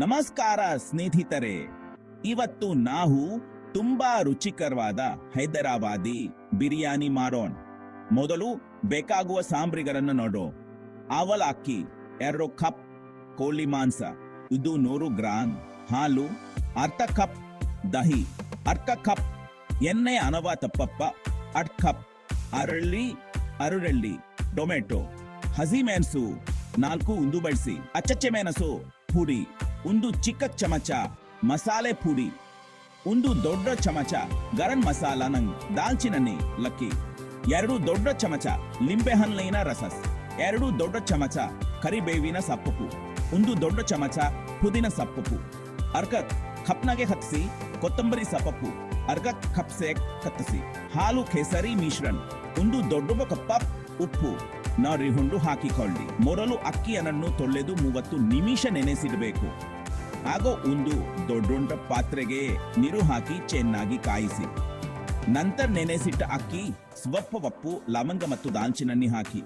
ನಮಸ್ಕಾರ ಸ್ನೇಹಿತರೆ, ಇವತ್ತು ನಾವು ತುಂಬಾ ರುಚಿಕರವಾದ ಹೈದರಾಬಾದಿ ಬಿರಿಯಾನಿ ಮಾಡೋಣ. ಮೊದಲು ಬೇಕಾಗುವ ಸಾಮಗ್ರಿಗಳನ್ನು ನೋಡೋ. ಅವಲಕ್ಕಿ 2 ಕಪ್, ಕೋಳಿ ಮಾಂಸ ಇದು 100 ಗ್ರಾಂ, ಹಾಲು ಅರ್ಧ ಕಪ್, ದಹಿ ಅರ್ಧ ಕಪ್, ಎಣ್ಣೆ ಅನವ ತಪ್ಪಪ್ಪ ಅರ್ಧ ಕಪ್, ಅರುಳ್ಳಿ ಟೊಮೆಟೊ, ಹಸಿಮೆಣಸು 4 ಉಂದು ಬಳಸಿ, ಅಚ್ಚಚ್ಚೆ ಮೆಣಸು ಪುಡಿ, 1 ಚಿಕ್ಕ ಚಮಚ ಮಸಾಲೆ ಪುಡಿ, 1 ದೊಡ್ಡ ಚಮಚ ಗರಂ ಮಸಾಲ, ದಾಲ್ಚಿನ್ನಿ ಲಕ್ಕಿ, 2 ದೊಡ್ಡ ಚಮಚ ಲಿಂಬೆಹಣ್ಣಿನ ರಸ, 2 ದೊಡ್ಡ ಚಮಚ ಕರಿಬೇವಿನ ಸೊಪ್ಪು, 1 ದೊಡ್ಡ ಚಮಚ ಪುದೀನ ಸೊಪ್ಪು, ಅರ್ಧ ಕಪ್ನಾಗೆ ಹತ್ತಿಸಿ ಕೊತ್ತಂಬರಿ ಸೊಪ್ಪು, ಅರ್ಧ ಕಪ್ ಕತ್ತಿಸಿ, ಹಾಲು ಕೇಸರಿ ಮಿಶ್ರಣ, 1 ದೊಡ್ಡ ಕಪ್ ಉಪ್ಪು, ಹುಂಡು ಹಾಕಿಕೊಳ್ಳಿ. ಮೊದಲು ಅಕ್ಕಿಯನ್ನು ತೊಳೆದು 30 ನಿಮಿಷ ನೆನೆಸಿಡಬೇಕು. ಹಾಗೂ 1 ದೊಡ್ಡ ಪಾತ್ರೆಗೆ ನೀರು ಹಾಕಿ ಚೆನ್ನಾಗಿ ಕಾಯಿಸಿ. ನಂತರ ನೆನೆಸಿಟ್ಟ ಅಕ್ಕಿ, ಸ್ವಲ್ಪ ಉಪ್ಪು, ಲವಂಗ ಮತ್ತು ದಾಲ್ಚಿನ್ನಿ ಹಾಕಿ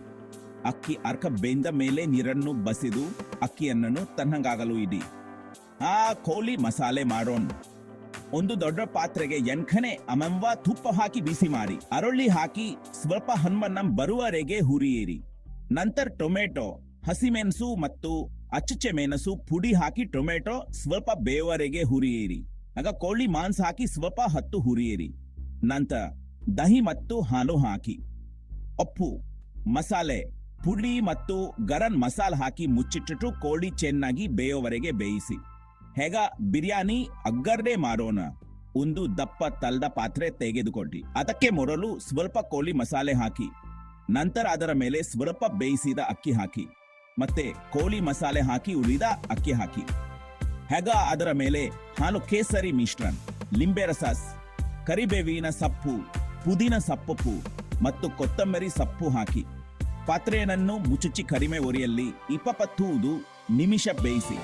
ಅಕ್ಕಿ ಅರ್ಧ ಬೆಂದ ಮೇಲೆ ನೀರನ್ನು ಬಸಿದು ಅಕ್ಕಿಯನ್ನು ತಣ್ಣಗಾಗಲು ಇಡಿ. ಕೋಳಿ ಮಸಾಲೆ ಮಾಡೋಣ. 1 ದೊಡ್ಡ ಪಾತ್ರೆಗೆ ಎಣ್ಣೆ ಅಮಂವ ತುಪ್ಪ ಹಾಕಿ ಬಿಸಿ ಮಾಡಿ, ಅರುಳಿ ಹಾಕಿ ಸ್ವಲ್ಪ ಹಣ್ಣನ್ನು ಬರುವವರೆಗೆ ಹುರಿಯಿರಿ. ನಂತರ ಟೊಮೆಟೊ, ಹಸಿಮೆಣಸು ಮತ್ತು ಅಚ್ಚಚ್ಚೆ ಮೆಣಸು ಪುಡಿ ಹಾಕಿ ಟೊಮೆಟೊ ಸ್ವಲ್ಪ ಬೇವರೆಗೆ ಹುರಿಯಿರಿ. ಆಗ ಕೋಳಿ ಮಾಂಸ ಹಾಕಿ ಸ್ವಲ್ಪ ಹೊತ್ತು ಹುರಿಯಿರಿ. ನಂತರ ದಹಿ ಮತ್ತು ಹಾಲು ಹಾಕಿ ಉಪ್ಪು, ಮಸಾಲೆ ಪುಡಿ ಮತ್ತು ಗರಂ ಮಸಾಲ ಹಾಕಿ ಮುಚ್ಚಿಟ್ಟು ಕೋಳಿ ಚೆನ್ನಾಗಿ ಬೇಯೋವರೆಗೆ ಬೇಯಿಸಿ. ಹೇಗ ಬಿರಿಯಾನಿ ಅಗ್ಗರ್ಡೆ ಮಾಡೋಣ. 1 ದಪ್ಪ ತಲ್ದ ಪಾತ್ರೆ ತೆಗೆದುಕೊಳ್ಳಿ. ಅದಕ್ಕೆ ಮೊದಲು ಸ್ವಲ್ಪ ಕೋಳಿ ಮಸಾಲೆ ಹಾಕಿ, ನಂತರ ಅದರ ಮೇಲೆ ಸ್ವಲ್ಪ ಬೇಯಿಸಿದ ಅಕ್ಕಿ ಹಾಕಿ, ಮತ್ತೆ ಕೋಳಿ ಮಸಾಲೆ ಹಾಕಿ ಉಳಿದ ಅಕ್ಕಿ ಹಾಕಿ. ಹೇಗ ಅದರ ಮೇಲೆ ಹಾಲು ಕೇಸರಿ ಮಿಶ್ರಣ, ಲಿಂಬೆ ರಸ, ಕರಿಬೇವಿನ ಸೊಪ್ಪು, ಪುದೀನ ಸೊಪ್ಪು ಮತ್ತು ಕೊತ್ತಂಬರಿ ಸೊಪ್ಪು ಹಾಕಿ ಪಾತ್ರೆಯನ್ನು ಮುಚ್ಚಿ ಕಡಿಮೆ ಉರಿಯಲ್ಲಿ 20 ನಿಮಿಷ ಬೇಯಿಸಿ.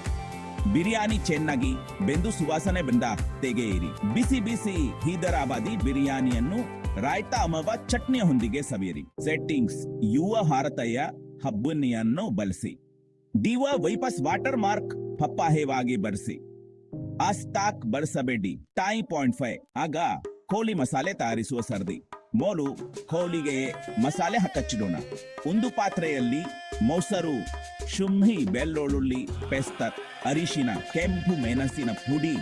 ಬಿರಿಯಾನಿ ಚೆನ್ನಾಗಿ ಬೆಂದು ಸುವಾಸನೆ ಬಂದ ತೆಗೆಯಿರಿ. ಬಿಸಿ ಬಿಸಿ ಹೈದರಾಬಾದಿ ಬಿರಿಯಾನಿಯನ್ನು ರಾಯ್ತಾ ಅಮವ ಚಟ್ನಿಯೊಂದಿಗೆ ಸವಿಯಿರಿ. ಸೆಟ್ಟಿಂಗ್ಸ್: ಯುವ ಭಾರತೀಯ ಹಬ್ಬನಿಯನ್ನು ಬಳಸಿ. ಡಿವ ವೈಪಸ್ ವಾಟರ್ ಮಾರ್ಕ್ ಪಪ್ಪಾಹೆವಾಗಿ ಬಳಸಿ. ಸ್ಟಾಕ್ ಬಳಸಬೇಡಿ. ಟೈಮ್ 0.5. ಆಗ ಕೋಳಿ ಮಸಾಲೆ ತಯಾರಿಸುವ ಸರ್ದಿ. ಮೊದಲು ಕೋಳಿಗೆ ಮಸಾಲೆ ಹಚ್ಚಿಡೋಣ. 1 ಪಾತ್ರೆಯಲ್ಲಿ ಮೊಸರು, ಶುಂಠಿ ಬೆಳ್ಳುಳ್ಳಿ ಪೇಸ್ಟ್, ಅರಿಶಿನ, ಕೆಂಪು ಮೆಣಸಿನ ಪುಡಿ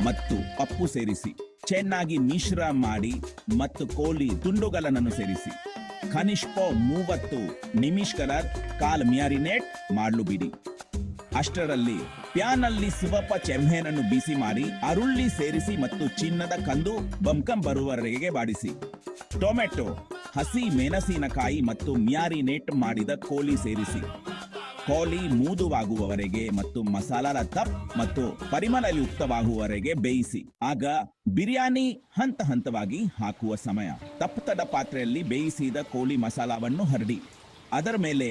ಮತ್ತು ಉಪ್ಪು ಸೇರಿಸಿ ಚೆನ್ನಾಗಿ ಮಿಶ್ರ ಮಾಡಿ ಮತ್ತು ಕೋಳಿ ತುಂಡುಗಳನ್ನು ಸೇರಿಸಿ ಕನಿಷ್ಠ 30 ನಿಮಿಷಗಳ ಕಾಲ ಮ್ಯಾರಿನೇಟ್ ಮಾಡಲು ಬಿಡಿ. ಅಷ್ಟರಲ್ಲಿ ಪ್ಯಾನ್ ಅಲ್ಲಿ ಸ್ವಲ್ಪ ಚೆಮ್ಮೆಯನ್ನು ಬಿಸಿ ಮಾಡಿ ಅರುಳ್ಳಿ ಸೇರಿಸಿ ಮತ್ತು ಚಿನ್ನದ ಕಂದು ಬಂಕಂ ಬರುವವರೆಗೆ ಬಾಡಿಸಿ. ಟೊಮೆಟೊ, ಹಸಿ ಮೆಣಸಿನಕಾಯಿ ಮತ್ತು ಮ್ಯಾರಿನೇಟ್ ಮಾಡಿದ ಕೋಳಿ ಸೇರಿಸಿ ಕೋಳಿ ಮೂದುವಾಗುವವರೆಗೆ ಮತ್ತು ಮಸಾಲಾದ ತಪ್ ಮತ್ತು ಪರಿಮಳಯುಕ್ತವಾಗುವವರೆಗೆ ಬೇಯಿಸಿ. ಆಗ ಬಿರಿಯಾನಿ ಹಂತ ಹಂತವಾಗಿ ಹಾಕುವ ಸಮಯ. ತಪ್ಪತದ ಪಾತ್ರೆಯಲ್ಲಿ ಬೇಯಿಸಿದ ಕೋಳಿ ಮಸಾಲವನ್ನು ಹರಡಿ ಅದರ ಮೇಲೆ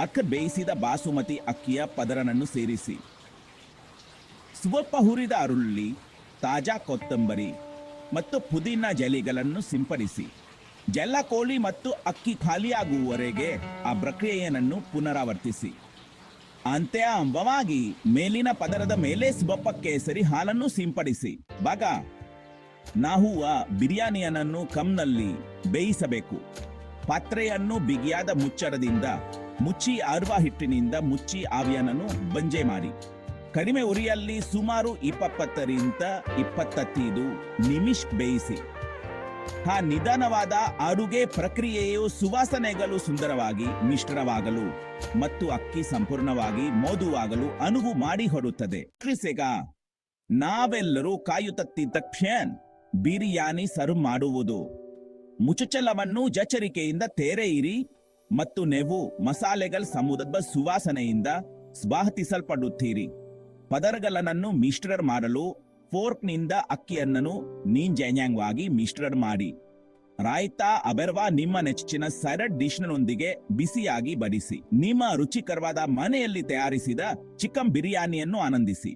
ಅರ್ಧ ಬೇಯಿಸಿದ ಬಾಸುಮತಿ ಅಕ್ಕಿಯ ಪದರವನ್ನು ಸೇರಿಸಿ. ಸ್ವಲ್ಪ ಹುರಿದ ಅರುಳ್ಳಿ, ತಾಜಾ ಕೊತ್ತಂಬರಿ ಮತ್ತು ಪುದೀನ ಜೆಲಿಗಳನ್ನು ಸಿಂಪಡಿಸಿ. ಜೆಲ್ಲ ಕೋಳಿ ಮತ್ತು ಅಕ್ಕಿ ಖಾಲಿಯಾಗುವವರೆಗೆ ಆ ಪ್ರಕ್ರಿಯೆಯನ್ನು ಪುನರಾವರ್ತಿಸಿ. ಅಂತ್ಯವಾಗಿ ಮೇಲಿನ ಪದರದ ಮೇಲೆ ಸ್ವಲ್ಪ ಕೇಸರಿ ಹಾಲನ್ನು ಸಿಂಪಡಿಸಿ. ಬಾಗ ನಾವು ಬಿರಿಯಾನಿಯನ್ನು ಕಮ್ನಲ್ಲಿ ಬೇಯಿಸಬೇಕು. ಪಾತ್ರೆಯನ್ನು ಬಿಗಿಯಾದ ಮುಚ್ಚಳದಿಂದ ಮುಚ್ಚಿ ಅರ್ವ ಹಿಟ್ಟಿನಿಂದ ಮುಚ್ಚಿ ಆವಿಯನ್ನು ಬಂಜೆ ಮಾಡಿ ಕಡಿಮೆ ಉರಿಯಲ್ಲಿ ಸುಮಾರು 20ರಿಂದ 25 ನಿಮಿಷ ಬೇಯಿಸಿ. ನಿಧಾನವಾದ ಅಡುಗೆ ಪ್ರಕ್ರಿಯೆಯು ಸುವಾಸನೆಗಳು ಸುಂದರವಾಗಿ ಮಿಶ್ರಣವಾಗಲು ಮತ್ತು ಅಕ್ಕಿ ಸಂಪೂರ್ಣವಾಗಿ ಮೋದುವಾಗಲು ಅನುವು ಮಾಡಿಕೊಡುತ್ತದೆ. ನಾವೆಲ್ಲರೂ ಕಾಯುತ್ತಿದ್ದ ಕ್ಷಣ ಬಿರಿಯಾನಿ ಸರ್ವ್ ಮಾಡುವುದು. ಮುಚ್ಚಳವನ್ನು ಎಚ್ಚರಿಕೆಯಿಂದ ತೆರೆಯಿರಿ ಮತ್ತು ನೀವು ಮಸಾಲೆಗಳ ಸಮುದ್ರದ ಸುವಾಸನೆಯಿಂದ ಸ್ವಾಗತಿಸಲ್ಪಡುತ್ತೀರಿ. ಪದರಗಳನ್ನು ಮಿಶ್ರಣ ಮಾಡಲು ಫೋರ್ಕ್ನಿಂದ ಅಕ್ಕಿಯನ್ನು ನಿಂಜೆನ್ಯಂಗಾಗಿ ಮಿಶ್ರಣ ಮಾಡಿ. ರಾಯ್ತಾ ಅಬೆರ್ವಾ ನಿಮ್ಮ ನೆಚ್ಚಿನ ಸೈಡ್ ಡಿಶ್ನೊಂದಿಗೆ ಬಿಸಿಯಾಗಿ ಬಡಿಸಿ. ನಿಮ್ಮ ರುಚಿಕರವಾದ ಮನೆಯಲ್ಲಿ ತಯಾರಿಸಿದ ಚಿಕನ್ ಬಿರಿಯಾನಿಯನ್ನು ಆನಂದಿಸಿ.